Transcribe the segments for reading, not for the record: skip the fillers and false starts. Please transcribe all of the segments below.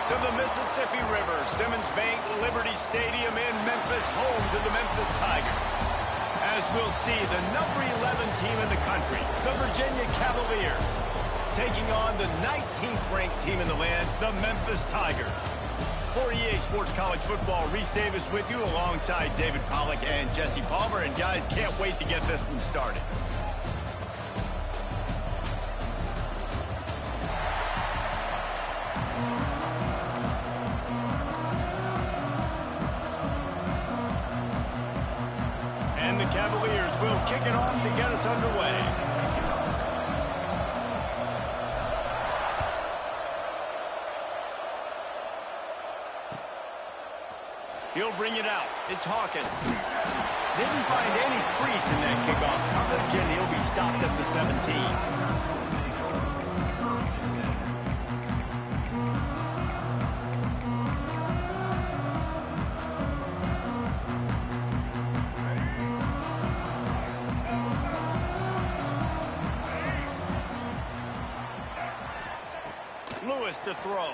banks of the Mississippi River, Simmons Bank Liberty Stadium in Memphis, home to the Memphis Tigers. As we'll see, the number 11 team in the country, the Virginia Cavaliers, taking on the 19th ranked team in the land, the Memphis Tigers. For EA Sports College Football, Reese Davis with you alongside David Pollack and Jesse Palmer. And guys, can't wait to get this one started. And the Cavaliers will kick it off to get us underway. He'll bring it out. It's Hawkins. Didn't find any crease in that kickoff coverage, and he'll be stopped at the 17. Lewis to throw.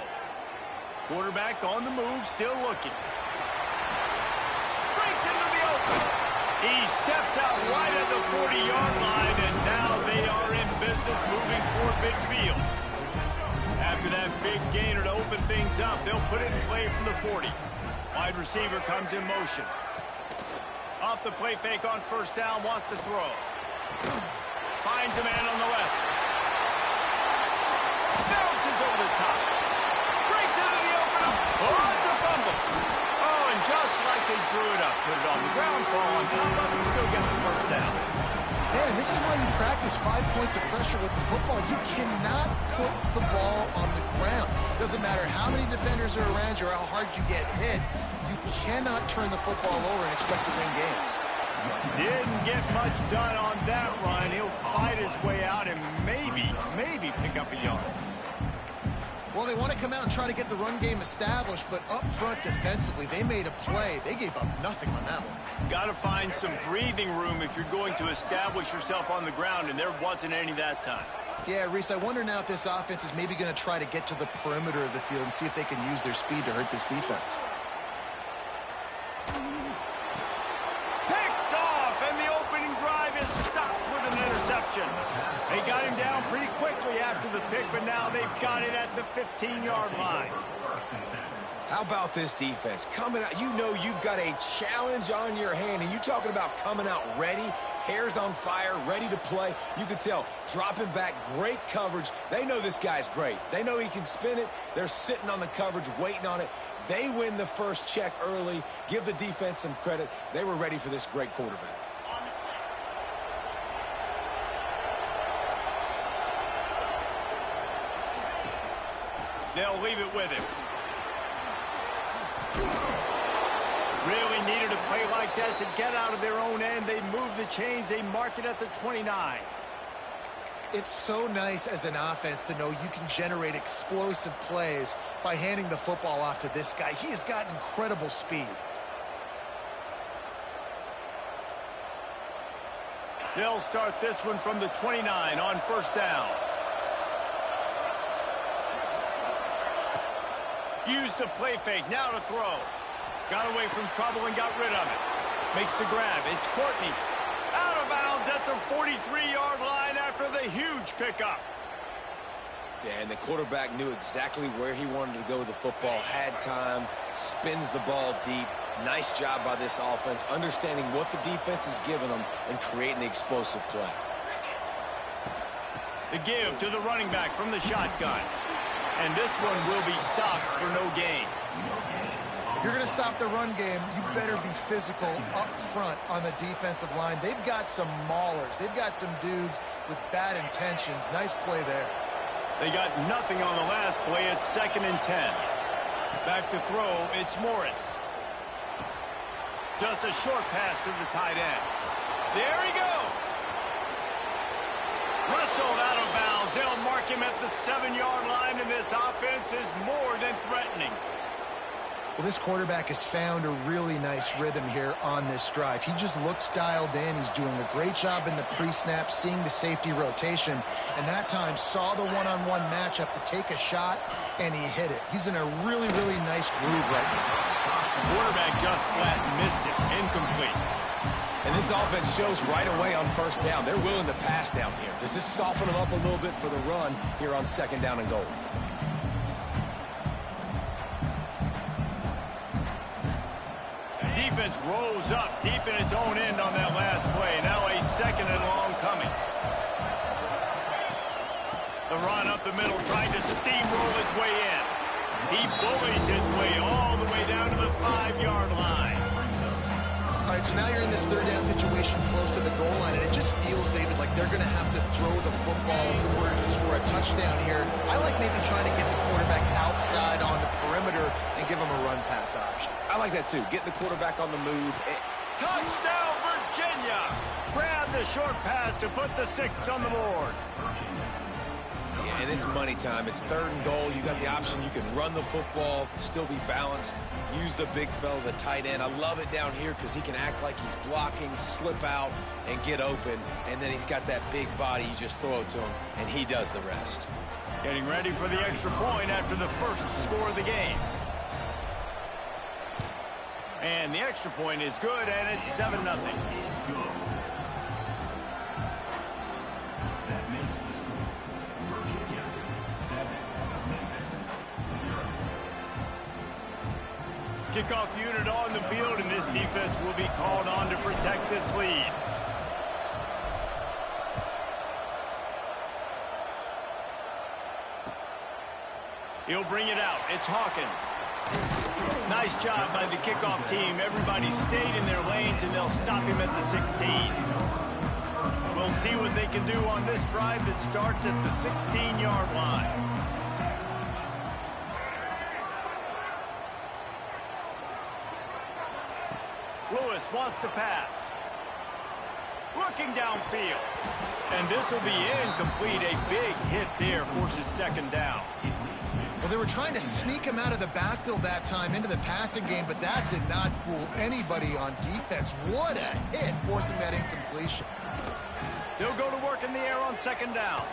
Quarterback on the move, still looking. Into the open. He steps out right at the 40-yard line, and now they are in business moving toward midfield. After that big gainer to open things up, they'll put it in play from the 40. Wide receiver comes in motion. Off the play fake on first down, wants to throw. Finds a man on the left. Bounces over the top. Breaks into the open. Oh, it's a fumble. And just like they drew it up, put it on the ground, fall on top of it, still get the first down. Man, and this is why you practice 5 points of pressure with the football. You cannot put the ball on the ground. Doesn't matter how many defenders are around you or how hard you get hit. You cannot turn the football over and expect to win games. Didn't get much done on that run. He'll fight his way out and maybe pick up a yard. Well, they want to come out and try to get the run game established, but up front defensively, they made a play. They gave up nothing on that one. Got to find some breathing room if you're going to establish yourself on the ground, and there wasn't any that time. Yeah, Reese, I wonder now if this offense is maybe going to try to get to the perimeter of the field and see if they can use their speed to hurt this defense. Picked off, and the opening drive is stopped with an interception. They got him down pretty quickly after the pick, but now they've got it at the 15-yard line. How about this defense? Coming out, you know you've got a challenge on your hand, and you're talking about coming out ready, hair's on fire, ready to play. You can tell, dropping back, great coverage. They know this guy's great. They know he can spin it. They're sitting on the coverage, waiting on it. They win the first check early. Give the defense some credit. They were ready for this great quarterback. They'll leave it with him. Really needed a play like that to get out of their own end. They move the chains. They mark it at the 29. It's so nice as an offense to know you can generate explosive plays by handing the football off to this guy. He has got incredible speed. They'll start this one from the 29 on first down. Used the play fake, now to throw. Got away from trouble and got rid of it. Makes the grab, it's Courtney. Out of bounds at the 43-yard line after the huge pickup. Yeah, and the quarterback knew exactly where he wanted to go with the football, had time, spins the ball deep. Nice job by this offense, understanding what the defense is giving them and creating the explosive play. The give to the running back from the shotgun. And this one will be stopped for no gain. If you're going to stop the run game, you better be physical up front on the defensive line. They've got some maulers. They've got some dudes with bad intentions. Nice play there. They got nothing on the last play. It's 2nd and 10. Back to throw, it's Morris. Just a short pass to the tight end. There he goes. Wrestled out of bounds. They'll mark him at the 7-yard line, and this offense is more than threatening. Well, this quarterback has found a really nice rhythm here on this drive. He just looks dialed in. He's doing a great job in the pre-snap, seeing the safety rotation, and that time saw the one-on-one matchup to take a shot and he hit it. He's in a really, really nice groove right now. The quarterback just flat missed it. Incomplete. And this offense shows right away on first down. They're willing to pass down here. Does this soften them up a little bit for the run here on second down and goal? Defense rose up deep in its own end on that last play. Now a second and long coming. The run up the middle, trying to steamroll his way in. He bullies his way all the way down to the 5-yard line. All right, so now you're in this third down situation close to the goal line, and it just feels, David, like they're going to have to throw the football in order to score a touchdown here. I like maybe trying to get the quarterback outside on the perimeter and give him a run-pass option. I like that, too. Get the quarterback on the move. Touchdown, Virginia! Grab the short pass to put the 6 on the board. Yeah, and it's money time. It's third and goal. You got the option. You can run the football, still be balanced, use the big fella, the tight end. I love it down here because he can act like he's blocking, slip out, and get open. And then he's got that big body. You just throw it to him, and he does the rest. Getting ready for the extra point after the first score of the game. And the extra point is good, and it's 7-0. Kickoff unit on the field, and this defense will be called on to protect this lead. He'll bring it out. It's Hawkins. Nice job by the kickoff team. Everybody stayed in their lanes, and they'll stop him at the 16. We'll see what they can do on this drive that starts at the 16-yard line. Lewis wants to pass. Looking downfield. And this will be incomplete. A big hit there forces second down. Well, they were trying to sneak him out of the backfield that time into the passing game, but that did not fool anybody on defense. What a hit, forcing that incompletion. They'll go to work in the air on second down.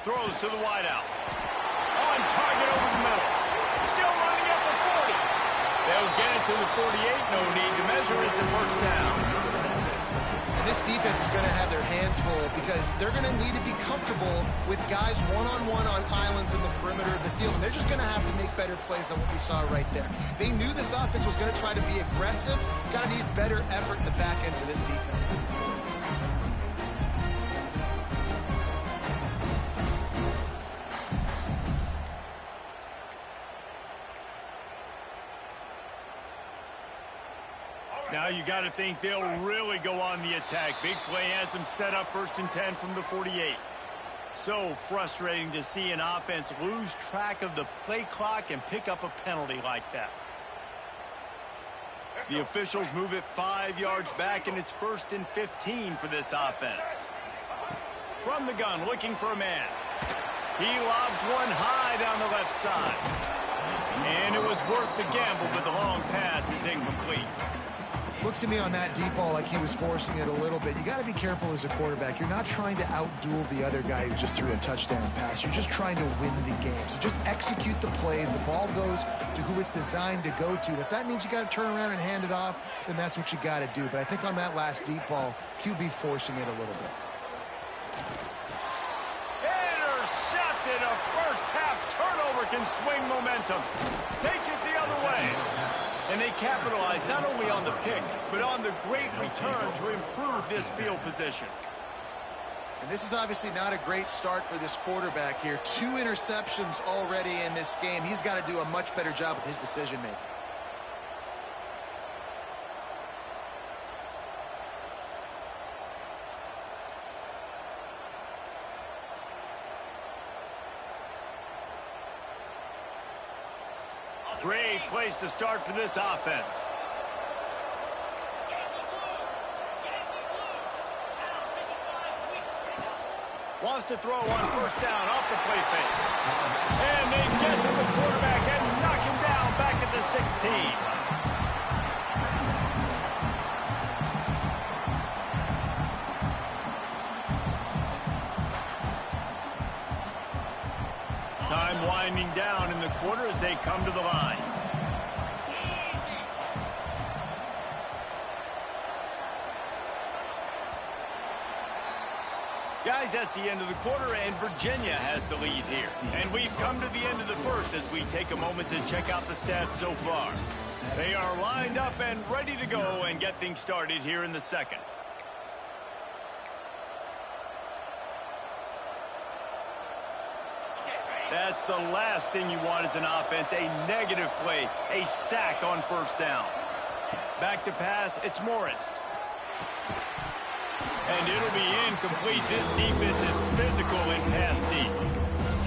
Throws to the wideout. On target over the middle. Still running at the 40. They'll get it to the 48. No need to measure it to first down. And this defense is going to have their hands full because they're going to need to be comfortable with guys one-on-one on islands in the perimeter of the field. And they're just going to have to make better plays than what we saw right there. They knew this offense was going to try to be aggressive. Got to need better effort in the back end for this defense moving forward. Now you got to think they'll really go on the attack. Big play has them set up 1st and 10 from the 48. So frustrating to see an offense lose track of the play clock and pick up a penalty like that. The officials move it 5 yards back, and it's 1st and 15 for this offense. From the gun, looking for a man. He lobs one high down the left side. And it was worth the gamble, but the long pass is incomplete. Looked to me on that deep ball like he was forcing it a little bit. You got to be careful as a quarterback. You're not trying to outduel the other guy who just threw a touchdown pass. You're just trying to win the game. So just execute the plays. The ball goes to who it's designed to go to. And if that means you got to turn around and hand it off, then that's what you got to do. But I think on that last deep ball, QB forcing it a little bit. Intercepted. A first-half turnover can swing momentum. Takes it the other way. And they capitalize not only on the pick, but on the great return to improve this field position. And this is obviously not a great start for this quarterback here. 2 interceptions already in this game. He's got to do a much better job with his decision-making. Great place to start for this offense. Wants to throw on first down off the play fake. And they get to the quarterback and knock him down back at the 16. Time winding down, and the guys, that's the end of the quarter, and Virginia has the lead here. And we've come to the end of the first as we take a moment to check out the stats so far. They are lined up and ready to go and get things started here in the second. That's the last thing you want as an offense, a negative play, a sack on first down. Back to pass, it's Morris. And it'll be incomplete. This defense is physical in pass deep.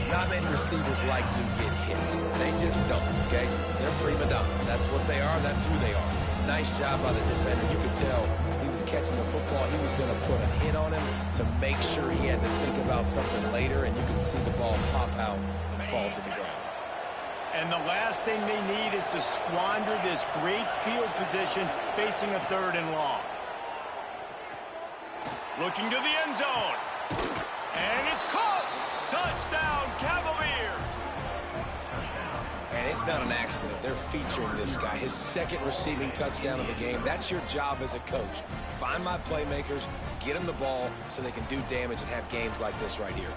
Not many receivers like to get hit. They just don't, okay? They're prima donnas. That's what they are. That's who they are. Nice job by the defender. You could tell he was catching the football. He was going to put a hit on him to make sure he had to think about something later, and you could see the ball pop out and fall to the ground. And the last thing they need is to squander this great field position facing a 3rd and long. Looking to the end zone. And it's caught! Touchdown, Cavaliers! And it's not an accident. They're featuring this guy. His 2nd receiving touchdown of the game. That's your job as a coach. Find my playmakers, get them the ball so they can do damage and have games like this right here.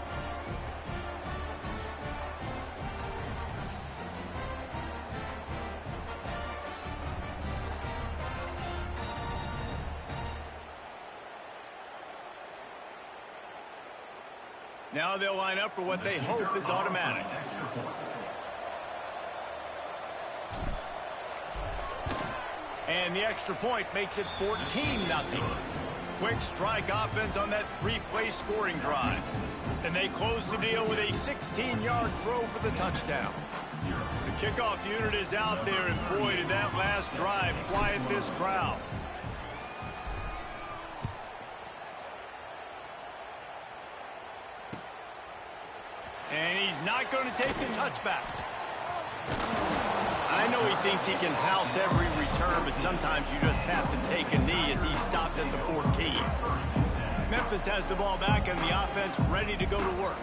Now they'll line up for what they hope is automatic. And the extra point makes it 14-0. Quick strike offense on that 3-play scoring drive. And they close the deal with a 16-yard throw for the touchdown. The kickoff unit is out there, and boy, did that last drive quiet this crowd. And he's not going to take the touchback. I know he thinks he can house every return, but sometimes you just have to take a knee as he stopped at the 14. Memphis has the ball back and the offense ready to go to work.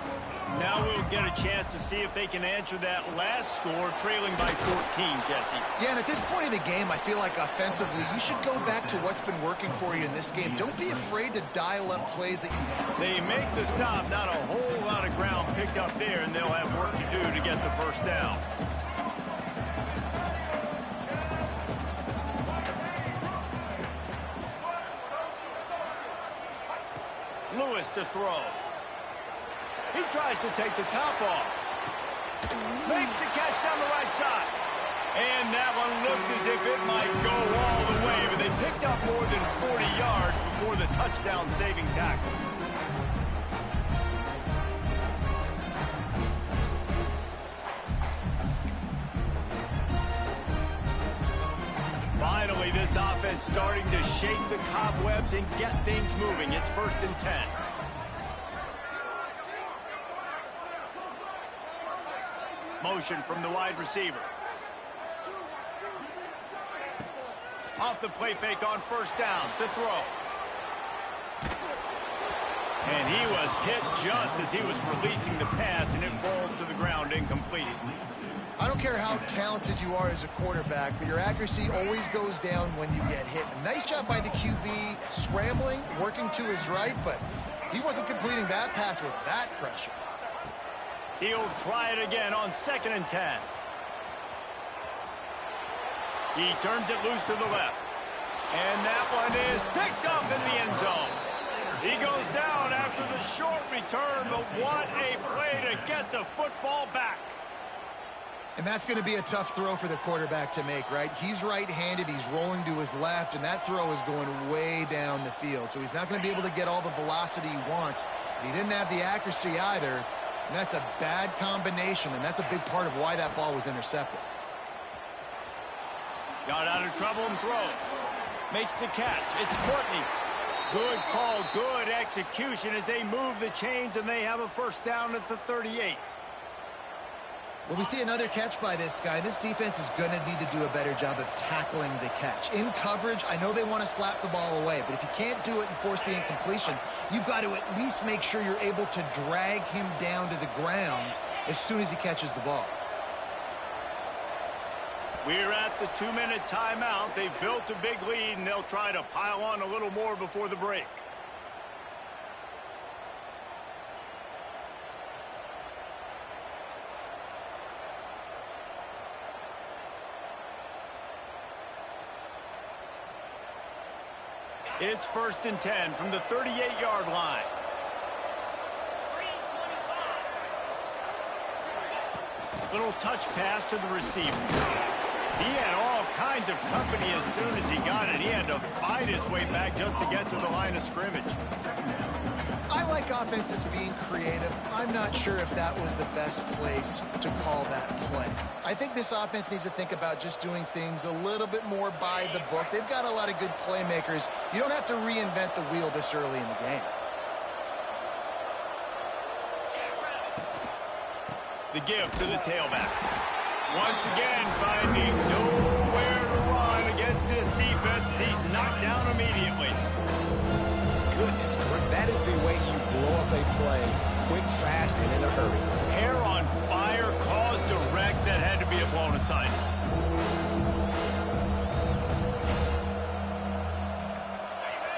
Now we'll get a chance to see if they can answer that last score, trailing by 14, Jesse. Yeah, and at this point of the game, I feel like offensively, you should go back to what's been working for you in this game. Don't be afraid to dial up plays that you... They make the stop, not a whole lot of ground picked up there, and they'll have work to do to get the first down. Lewis to throw. He tries to take the top off. Makes the catch down the right side. And that one looked as if it might go all the way, but they picked up more than 40 yards before the touchdown-saving tackle. Finally, this offense starting to shake the cobwebs and get things moving. It's 1st and 10. Motion from the wide receiver. Off the play fake on first down to throw. And he was hit just as he was releasing the pass, and it falls to the ground incomplete. I don't care how talented you are as a quarterback, but your accuracy always goes down when you get hit. Nice job by the QB scrambling, working to his right, but he wasn't completing that pass with that pressure. He'll try it again on 2nd and 10. He turns it loose to the left. And that one is picked up in the end zone. He goes down after the short return, but what a play to get the football back. And that's going to be a tough throw for the quarterback to make, right? He's right-handed, he's rolling to his left, and that throw is going way down the field. So he's not going to be able to get all the velocity he wants. And he didn't have the accuracy either. And that's a bad combination, and that's a big part of why that ball was intercepted. Got out of trouble and throws. Makes the catch. It's Courtney. Good call, good execution as they move the chains, and they have a first down at the 38. Well, we see another catch by this guy. This defense is going to need to do a better job of tackling the catch. In coverage, I know they want to slap the ball away, but if you can't do it and force the incompletion, you've got to at least make sure you're able to drag him down to the ground as soon as he catches the ball. We're at the 2-minute timeout. They've built a big lead, and they'll try to pile on a little more before the break. It's 1st and 10 from the 38-yard line. Little touch pass to the receiver. He had all kinds of company as soon as he got it. He had to fight his way back just to get to the line of scrimmage. I like offenses being creative. I'm not sure if that was the best place to call that play. I think this offense needs to think about just doing things a little bit more by the book. They've got a lot of good playmakers. You don't have to reinvent the wheel this early in the game. The give to the tailback. Once again, finding nowhere to run against this defense. He's knocked down immediately. Goodness, that is the way you blow up a play, quick, fast, and in a hurry. Hair on fire caused a wreck that had to be a blown assignment.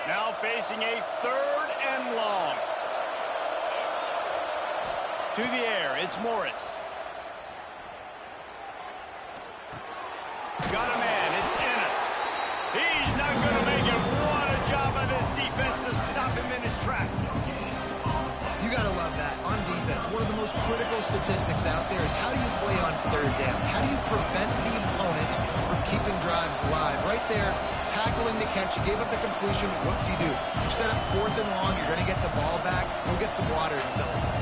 Now facing a 3rd and long. To the air, it's Morris. Got a man, it's Ennis. He's not going to make it. What a job by this defense to stop him in his tracks. You got to love that. On defense, one of the most critical statistics out there is how do you play on 3rd down? How do you prevent the opponent from keeping drives alive? Right there, tackling the catch. You gave up the completion. What do? You set up 4th and long. You're going to get the ball back. Go get some water and celebrate.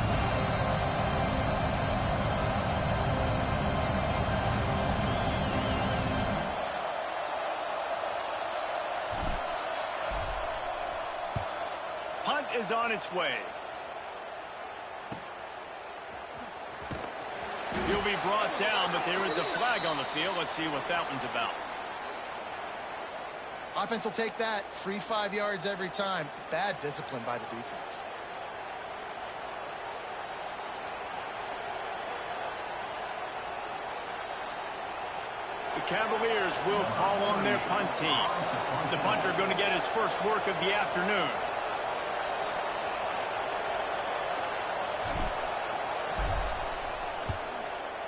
Punt is on its way. He'll be brought down, but there is a flag on the field. Let's see what that one's about. Offense will take that. Free 5 yards every time. Bad discipline by the defense. The Cavaliers will call on their punt team. The punter going to get his first work of the afternoon.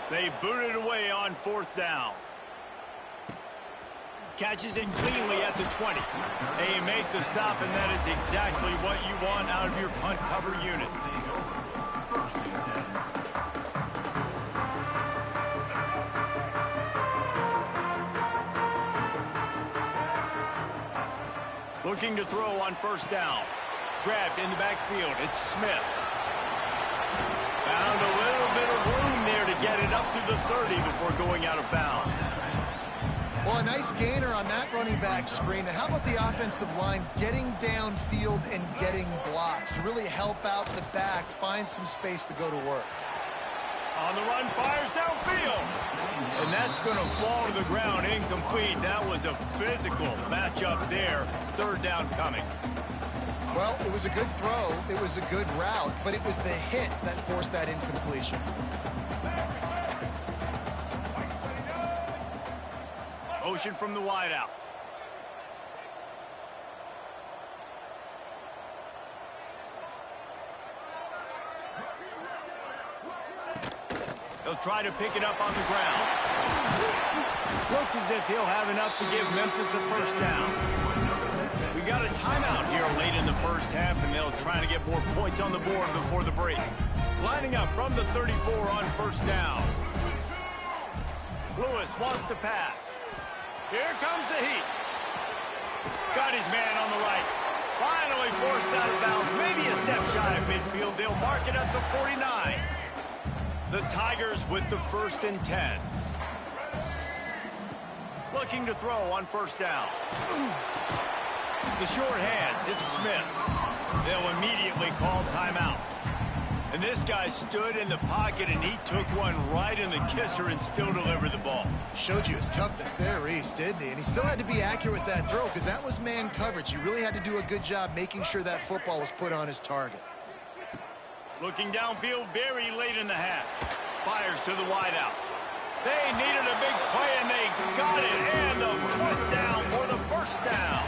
They boot it away on 4th down. Catches it cleanly at the 20. They make the stop, and that is exactly what you want out of your punt cover unit. Looking to throw on 1st down. Grabbed in the backfield. It's Smith. Found a little bit of room there to get it up to the 30 before going out of bounds. Well, a nice gainer on that running back screen. Now, how about the offensive line getting downfield and getting blocks to really help out the back, find some space to go to work? On the run, fires downfield. And that's going to fall to the ground incomplete. That was a physical matchup there. 3rd down coming. Well, it was a good throw. It was a good route, but it was the hit that forced that incompletion. Motion from the wideout. He'll try to pick it up on the ground. Looks as if he'll have enough to give Memphis a 1st down. We got a timeout here late in the 1st half, and they'll try to get more points on the board before the break. Lining up from the 34 on 1st down. Lewis wants to pass. Here comes the heat. Got his man on the right. Finally forced out of bounds. Maybe a step shy of midfield. They'll mark it at the 49. The Tigers with the 1st and 10. Looking to throw on 1st down. The short hands, it's Smith. They'll immediately call timeout. And this guy stood in the pocket, and he took one right in the kisser and still delivered the ball. Showed you his toughness there, Reese, didn't he? And he still had to be accurate with that throw because that was man coverage. You really had to do a good job making sure that football was put on his target. Looking downfield very late in the half. Fires to the wideout. They needed a big play, and they got it. And the foot down for the 1st down.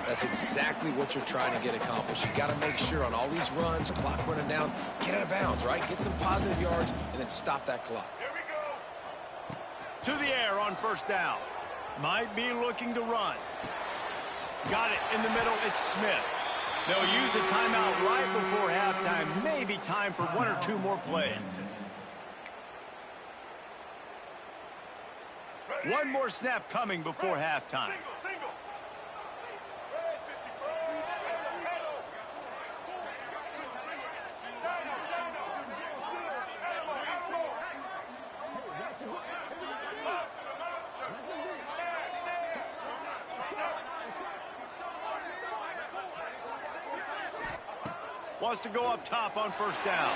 That's exactly what you're trying to get accomplished. You got to make sure on all these runs, clock running down, get out of bounds, right? Get some positive yards, and then stop that clock. Here we go. To the air on 1st down. Might be looking to run. Got it in the middle. It's Smith. They'll use a timeout right before halftime. Maybe time for one or two more plays. One more snap coming before halftime. Wants to go up top on first down.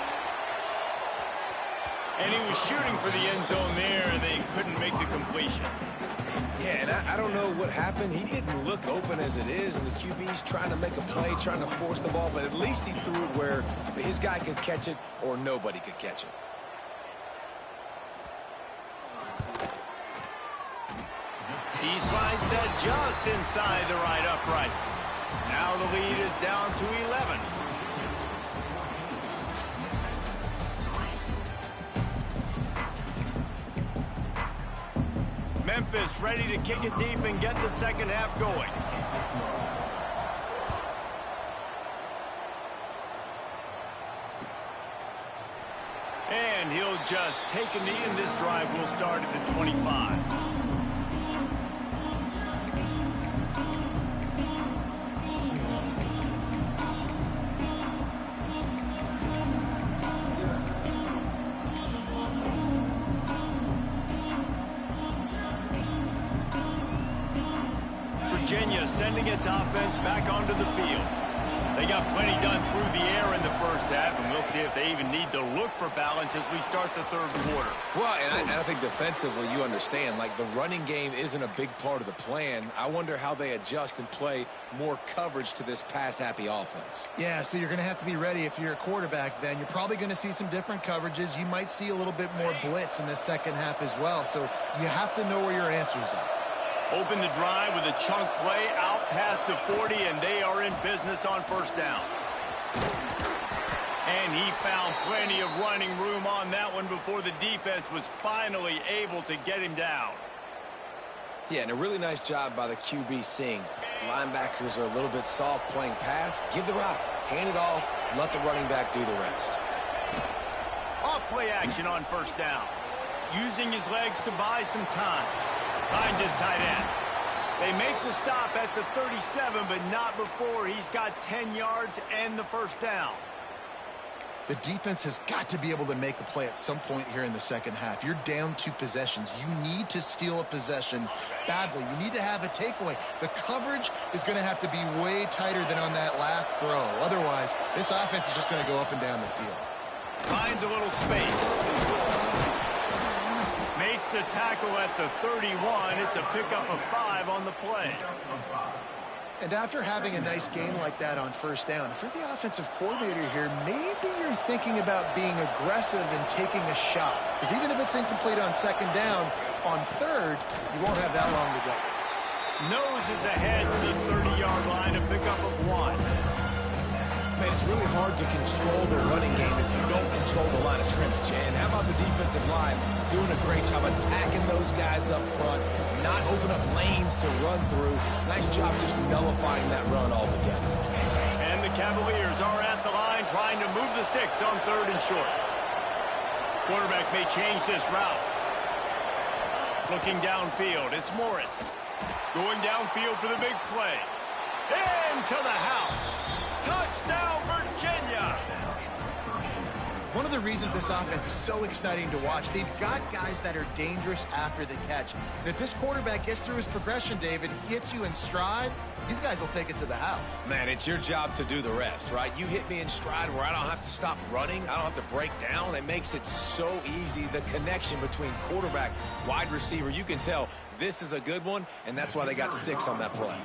And he was shooting for the end zone there, and they couldn't make the completion. Yeah, and I don't know what happened. He didn't look open as it is, and the QB's trying to make a play, trying to force the ball, but at least he threw it where his guy could catch it or nobody could catch it. He slides that just inside the right upright. Now the lead is down to 11. Memphis ready to kick it deep and get the second half going. And he'll just take a knee, and this drive will start at the 25. Virginia sending its offense back onto the field. They got plenty done through the air in the first half, and we'll see if they even need to look for balance as we start the third quarter. Well, and I think defensively, you understand, like the running game isn't a big part of the plan. I wonder how they adjust and play more coverage to this pass-happy offense. Yeah, so you're going to have to be ready if you're a quarterback then. You're probably going to see some different coverages. You might see a little bit more blitz in the second half as well, so you have to know where your answers are. Open the drive with a chunk play out past the 40, and they are in business on first down. And he found plenty of running room on that one before the defense was finally able to get him down. Yeah, and a really nice job by the QB seeing linebackers are a little bit soft playing pass. Give the route, hand it off, let the running back do the rest. Off play action on first down. Using his legs to buy some time. Finds his tight end. They make the stop at the 37, but not before he's got 10 yards and the first down. The defense has got to be able to make a play at some point here in the second half. You're down 2 possessions. You need to steal a possession badly. You need to have a takeaway. The coverage is going to have to be way tighter than on that last throw. Otherwise, this offense is just going to go up and down the field. Finds a little space. Makes the tackle at the 31. It's a pickup of 5 on the play. And after having a nice gain like that on first down, if you're the offensive coordinator here, maybe you're thinking about being aggressive and taking a shot. Because even if it's incomplete on second down, on third, you won't have that long to go. Nose is ahead to the 30-yard line, a pickup of 1. Man, it's really hard to control their running game if you don't control the line of scrimmage. And how about the defensive line doing a great job attacking those guys up front, not open up lanes to run through. Nice job just nullifying that run altogether. And the Cavaliers are at the line trying to move the sticks on third and short. Quarterback may change this route. Looking downfield, it's Morris. Going downfield for the big play. Into the house. Touchdown, Virginia! One of the reasons this offense is so exciting to watch, they've got guys that are dangerous after the catch. And if this quarterback gets through his progression, David, hits you in stride, these guys will take it to the house. Man, it's your job to do the rest, right? You hit me in stride where I don't have to stop running. I don't have to break down. It makes it so easy. The connection between quarterback, wide receiver, you can tell this is a good one, and that's why they got 6 on that play.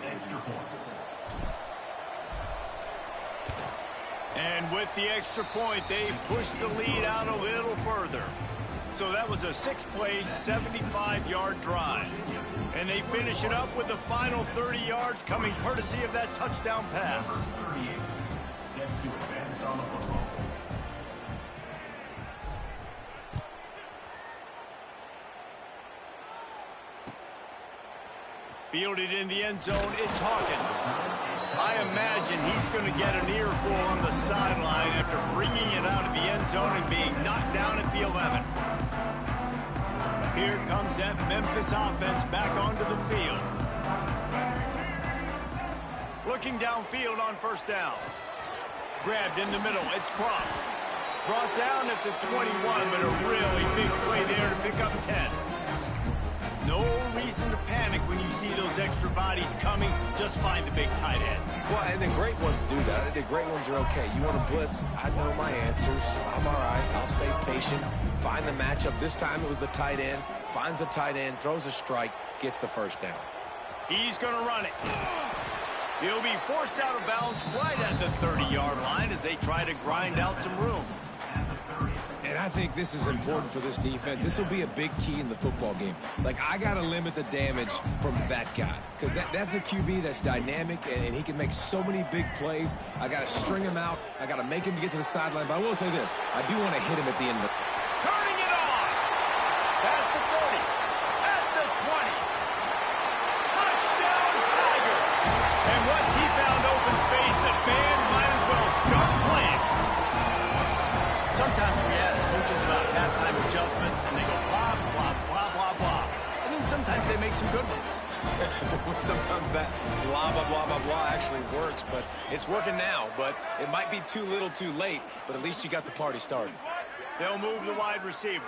And with the extra point, they pushed the lead out a little further. So that was a 6-play, 75-yard drive. And they finish it up with the final 30 yards coming courtesy of that touchdown pass. Fielded in the end zone, it's Hawkins. I imagine he's going to get an earful on the sideline after bringing it out of the end zone and being knocked down at the 11. Here comes that Memphis offense back onto the field. Looking downfield on first down. Grabbed in the middle, it's Cross. Brought down at the 21, but a really big play there to pick up 10. No reason to panic when you see those extra bodies coming. Just find the big tight end. Well, and the great ones do that. The great ones are okay. You want to blitz? I know my answers. I'm all right. I'll stay patient. Find the matchup. This time it was the tight end. Finds the tight end, throws a strike, gets the first down. He's going to run it. He'll be forced out of bounds right at the 30-yard line as they try to grind out some room. And I think this is important for this defense. This will be a big key in the football game. Like, I got to limit the damage from that guy because that's a QB that's dynamic, and he can make so many big plays. I got to string him out. I got to make him get to the sideline. But I will say this. I do want to hit him at the end of the... Turning it on! Past the 30. At the 20. Touchdown, Tiger! And once he found open space, the band might as well start playing. Sometimes we ask coaches about halftime adjustments, and they go blah, blah, blah, blah, blah. I mean, sometimes they make some good ones. Sometimes that blah, blah, blah, blah, blah actually works, but it's working now. But it might be too little too late, but at least you got the party started. They'll move the wide receiver.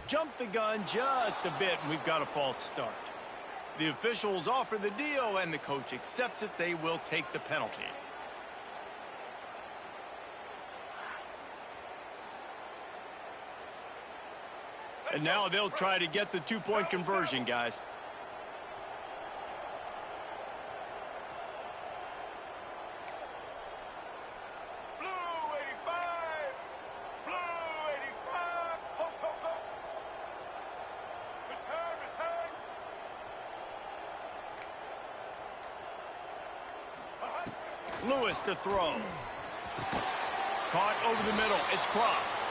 Jump the gun just a bit, and we've got a false start. The officials offer the deal, and the coach accepts it. They will take the penalty. And now they'll try to get the two-point conversion, guys. Lewis to throw. Caught over the middle. It's Cross.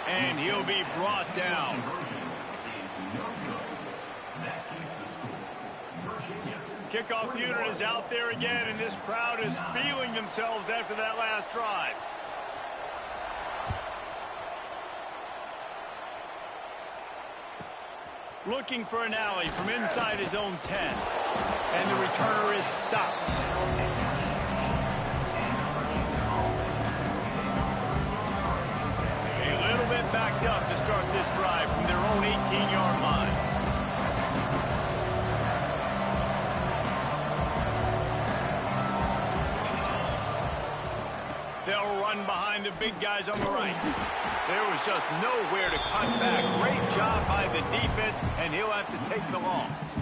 And he'll be brought down. Kickoff unit is out there again, and this crowd is feeling themselves after that last drive. Looking for an alley from inside his own 10. And the returner is stopped. Backed up to start this drive from their own 18-yard line. They'll run behind the big guys on the right. There was just nowhere to cut back. Great job by the defense, and he'll have to take the loss.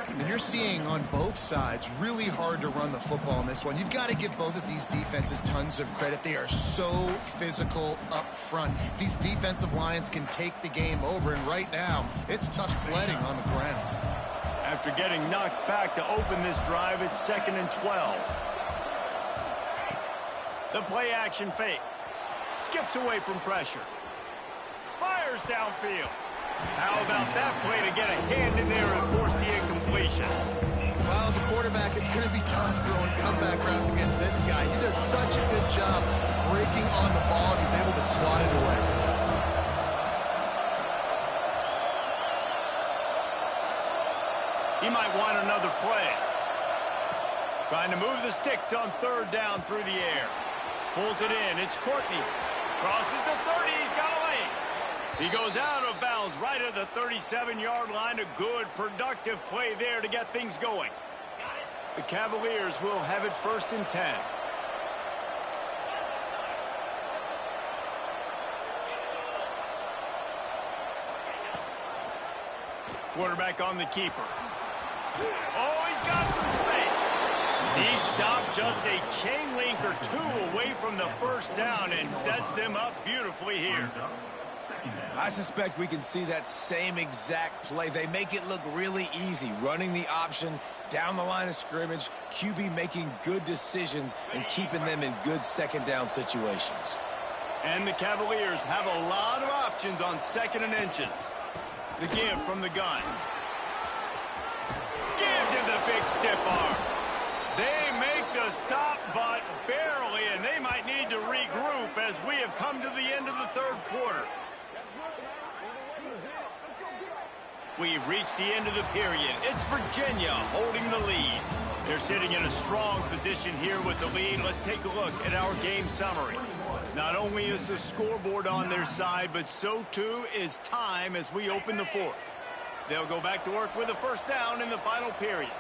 And you're seeing on both sides really hard to run the football in this one. You've got to give both of these defenses tons of credit. They are so physical up front. These defensive lines can take the game over, and right now it's tough sledding on the ground. After getting knocked back to open this drive, it's 2nd and 12. The play action fake. Skips away from pressure. Fires downfield. How about that play to get a hand in there and force the incompletion? Well, as a quarterback, it's going to be tough throwing comeback routes against this guy. He does such a good job breaking on the ball, and he's able to swat it away. He might want another play. Trying to move the sticks on 3rd down through the air. Pulls it in. It's Courtney. Crosses the 30. He's got a lane. He goes out of bounds right at the 37-yard line. A good, productive play there to get things going. The Cavaliers will have it 1st and 10. Quarterback on the keeper. Oh, he's got some space. He stopped just a chain link or two away from the first down and sets them up beautifully here. I suspect we can see that same exact play. They make it look really easy, running the option down the line of scrimmage, QB making good decisions and keeping them in good second down situations. And the Cavaliers have a lot of options on 2nd and inches. The give from the gun. Gives him the big stiff arm. They make the stop, but barely, and they might need to regroup as we have come to the end of the 3rd quarter. We've reached the end of the period. It's Virginia holding the lead. They're sitting in a strong position here with the lead. Let's take a look at our game summary. Not only is the scoreboard on their side, but so too is time as we open the 4th. They'll go back to work with a 1st down in the final period.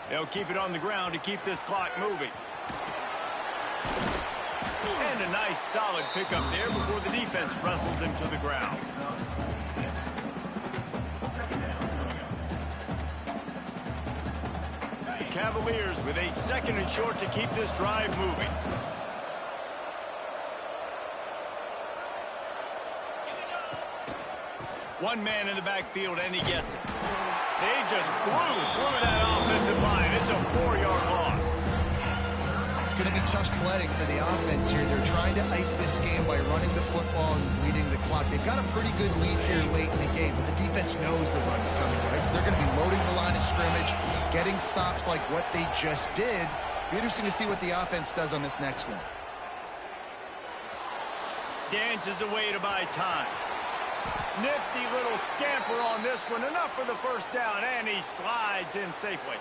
They'll keep it on the ground to keep this clock moving. And a nice solid pickup there before the defense wrestles him to the ground. Cavaliers with a 2nd and short to keep this drive moving. One man in the backfield, and he gets it. They just blew through that offensive line. It's a 4-yard loss. It's going to be tough sledding for the offense here. They're trying to ice this game by running the football and bleeding the clock. They've got a pretty good lead here late in the game, but the defense knows the run's coming, right? So they're going to be loading the line of scrimmage, getting stops like what they just did. Be interesting to see what the offense does on this next one. Dances away to buy time. Nifty little scamper on this one. Enough for the 1st down, and he slides in safely.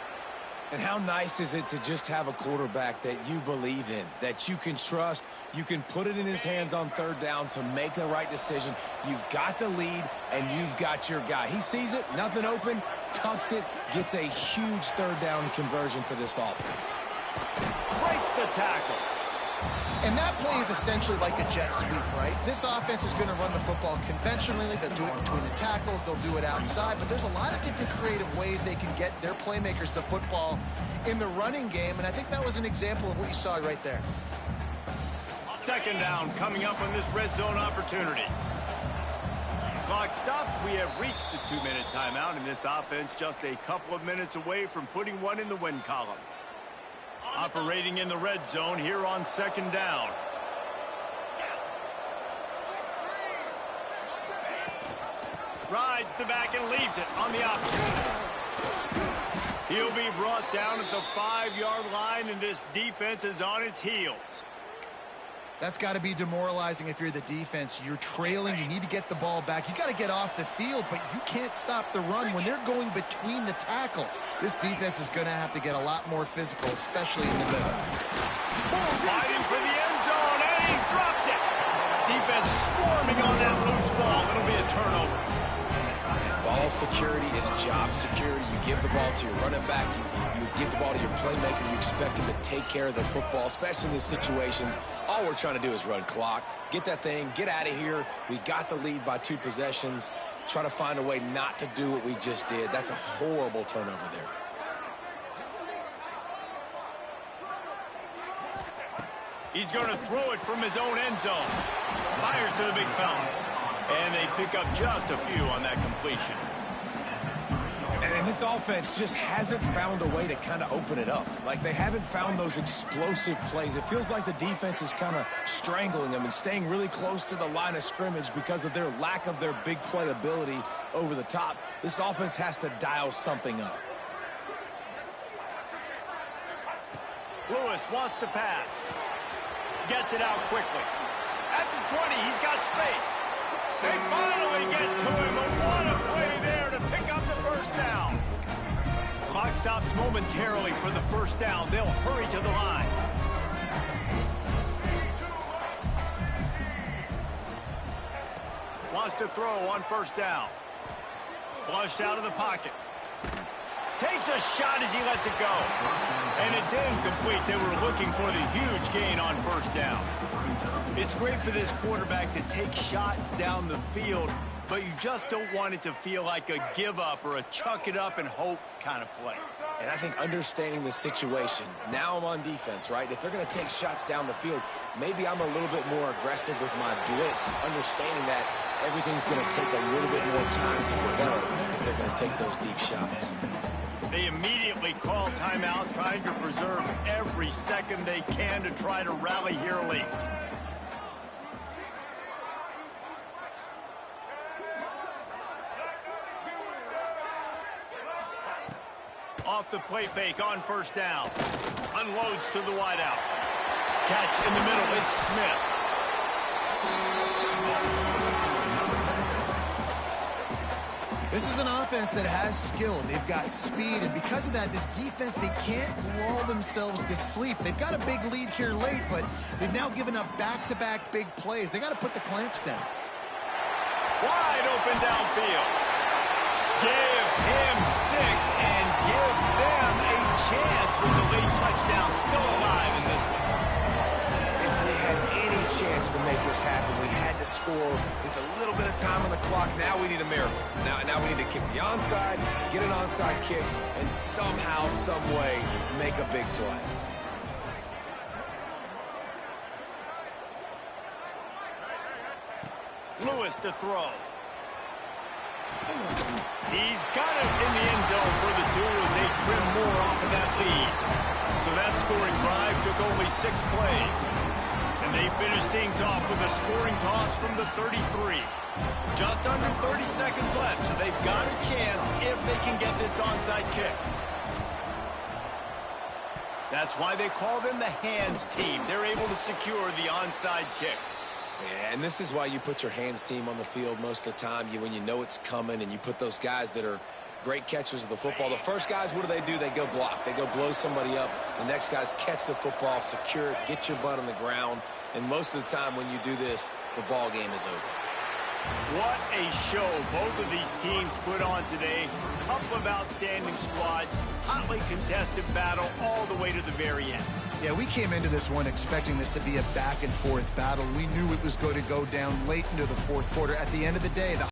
And how nice is it to just have a quarterback that you believe in, that you can trust, you can put it in his hands on 3rd down to make the right decision. You've got the lead, and you've got your guy. He sees it, nothing open, tucks it, gets a huge 3rd down conversion for this offense. Breaks the tackle. And that play is essentially like a jet sweep, right? This offense is going to run the football conventionally. They'll do it between the tackles. They'll do it outside. But there's a lot of different creative ways they can get their playmakers the football in the running game. And I think that was an example of what you saw right there. 2nd down coming up on this red zone opportunity. Clock stops. We have reached the 2-minute timeout, and this offense just a couple of minutes away from putting one in the win column. Operating in the red zone here on 2nd down. Rides the back and leaves it on the option. He'll be brought down at the 5-yard line, and this defense is on its heels. That's got to be demoralizing if you're the defense. You're trailing. You need to get the ball back. You got to get off the field, but you can't stop the run when they're going between the tackles. This defense is going to have to get a lot more physical, especially in the middle. Fighting for the end zone, and he dropped it. Defense swarming on that loose ball. It'll be a turnover. Ball security is job security. You give the ball to your running back. You give the ball to your playmaker. You expect him to take care of the football, especially in these situations. All we're trying to do is run clock. Get that thing. Get out of here. We got the lead by 2 possessions. Try to find a way not to do what we just did. That's a horrible turnover there. He's going to throw it from his own end zone. Fires to the big fountain. And they pick up just a few on that completion. And this offense just hasn't found a way to kind of open it up. Like, they haven't found those explosive plays. It feels like the defense is kind of strangling them and staying really close to the line of scrimmage because of their lack of their big play ability over the top. This offense has to dial something up. Lewis wants to pass. Gets it out quickly. At the 20, he's got space. They finally get to him, but what a play there to pick up the 1st down. Clock stops momentarily for the 1st down. They'll hurry to the line. Wants to throw on 1st down. Flushed out of the pocket. Takes a shot as he lets it go. And it's incomplete. They were looking for the huge gain on 1st down. It's great for this quarterback to take shots down the field, but you just don't want it to feel like a give-up or a chuck-it-up-and-hope kind of play. And I think understanding the situation, now I'm on defense, right? If they're going to take shots down the field, maybe I'm a little bit more aggressive with my blitz, understanding that everything's going to take a little bit more time to develop if they're going to take those deep shots. They immediately call timeout, trying to preserve every second they can to try to rally here late. Off the play fake on first down. Unloads to the wideout. Catch in the middle, it's Smith. This is an offense that has skill. They've got speed, and because of that, this defense, they can't lull themselves to sleep. They've got a big lead here late, but they've now given up back-to-back big plays. They got to put the clamps down. Wide open downfield. Give him 6 and give them a chance with the late touchdown. Still alive in this one. If we had any chance to make this happen, we had to score with a little bit of time on the clock. Now we need a miracle. Now we need to kick the onside, get an onside kick, and somehow, some way, make a big play. Lewis to throw. He's got it in the end zone for the 2 as they trim more off of that lead. So that scoring drive took only 6 plays. And they finished things off with a scoring toss from the 33. Just under 30 seconds left, so they've got a chance if they can get this onside kick. That's why they call them the hands team. They're able to secure the onside kick. Yeah, and this is why you put your hands team on the field most of the time. When you know it's coming, and you put those guys that are great catchers of the football. The first guys, what do? They go block. They go blow somebody up. The next guys catch the football, secure it, get your butt on the ground. And most of the time when you do this, the ball game is over. What a show both of these teams put on today. A couple of outstanding squads, hotly contested battle all the way to the very end. Yeah, we came into this one expecting this to be a back-and-forth battle. We knew it was going to go down late into the fourth quarter. At the end of the day, the